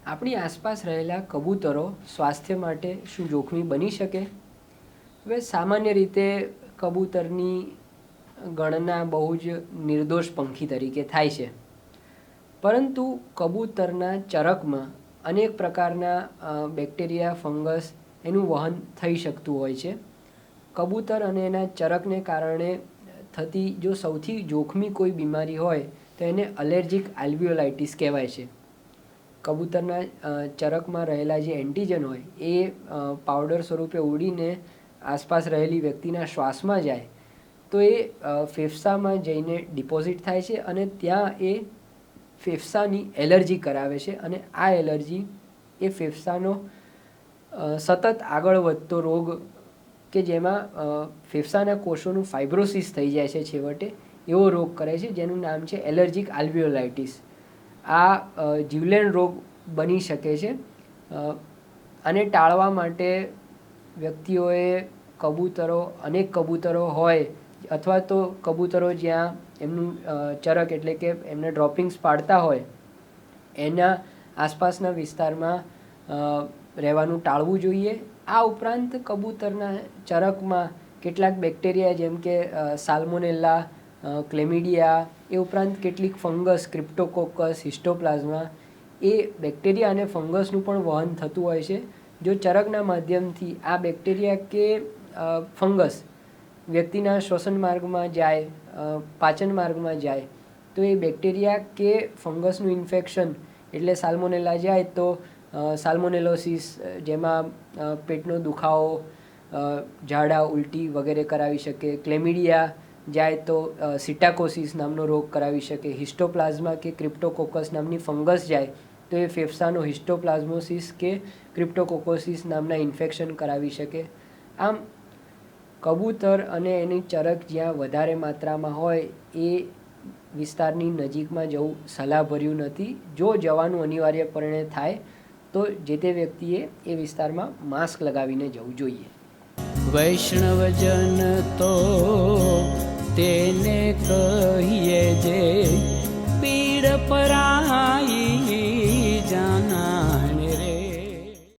આપણી આસપાસ રહેલા કબૂતરો સ્વાસ્થ્ય માટે શું જોખમી બની શકે? હવે સામાન્ય રીતે કબૂતરની ગણના બહુ જ નિર્દોષ પંખી તરીકે થાય છે, પરંતુ કબૂતરના ચરકમાં અનેક પ્રકારના બેક્ટેરિયા, ફંગસ એનું વહન થઈ શકતું હોય છે. કબૂતર અને એના ચરકને કારણે થતી જો સૌથી જોખમી કોઈ બીમારી હોય તો એને એલર્જીક આલ્વિયોલાઇટિસ કહેવાય છે. કબૂતરના ચરકમાં રહેલા જે એન્ટીજન હોય એ પાવડર સ્વરૂપે ઉડીને આસપાસ રહેલી વ્યક્તિના શ્વાસમાં જાય તો એ ફેફસામાં જઈને ડિપોઝિટ થાય છે અને ત્યાં એ ફેફસાની એલર્જી કરાવે છે અને આ એલર્જી એ ફેફસાનો સતત આગળ વધતો રોગ કે જેમાં ફેફસાના કોષોનું ફાઇબ્રોસિસ થઈ જાય છે છેવટે, એવો રોગ કરે છે જેનું નામ છે એલર્જીક આલ્વિયોલાઇટિસ. આ જીવલેણ રોગ બની શકે છે. આને ટાળવા માટે વ્યક્તિઓએ અનેક કબૂતરો હોય અથવા તો કબૂતરો જ્યાં એમનું ચરક એટલે કે એમને ડ્રોપિંગ્સ પાડતા હોય એના આસપાસના વિસ્તારમાં રહેવાનું ટાળવું જોઈએ. આ ઉપરાંત કબૂતરના ચરકમાં કેટલાક બેક્ટેરિયા જેમ કે સાલ્મોનેલા, ક્લેમિડિયા, એ ઉપરાંત કેટલીક ફંગસ, ક્રિપ્ટોકોકસ, હિસ્ટોપ્લાઝમા, એ બેક્ટેરિયા અને ફંગસનું પણ વહન થતું હોય છે. જો ચરકના માધ્યમથી આ બેક્ટેરિયા કે ફંગસ વ્યક્તિના શ્વસન માર્ગમાં જાય, પાચન માર્ગમાં જાય તો એ બેક્ટેરિયા કે ફંગસનું ઇન્ફેક્શન એટલે સાલ્મોનેલા જાય તો સાલ્મોનેલોસિસ, જેમાં પેટનો દુખાવો, ઝાડા, ઉલટી વગેરે કરાવી શકે. ક્લેમિડિયા જાય તો સિટાકોસિસ નામનો રોગ કરાવી શકે. હિસ્ટોપ્લાઝમા કે ક્રિપ્ટોકોકસ નામની ફંગસ જાય તો એ ફેફસાનો હિસ્ટોપ્લાઝમોસિસ કે ક્રિપ્ટોકોકોસિસ નામના ઇન્ફેક્શન કરાવી શકે. આમ કબૂતર અને એની ચરક જ્યાં વધારે માત્રામાં હોય એ વિસ્તારની નજીકમાં જવું સલાહભર્યું નથી. જો જવાનું અનિવાર્યપણે થાય તો જે તે વ્યક્તિએ એ વિસ્તારમાં માસ્ક લગાવીને જવું જોઈએ. વૈષ્ણવજન તો તેને કહીએ જે પીડ પરાઈ.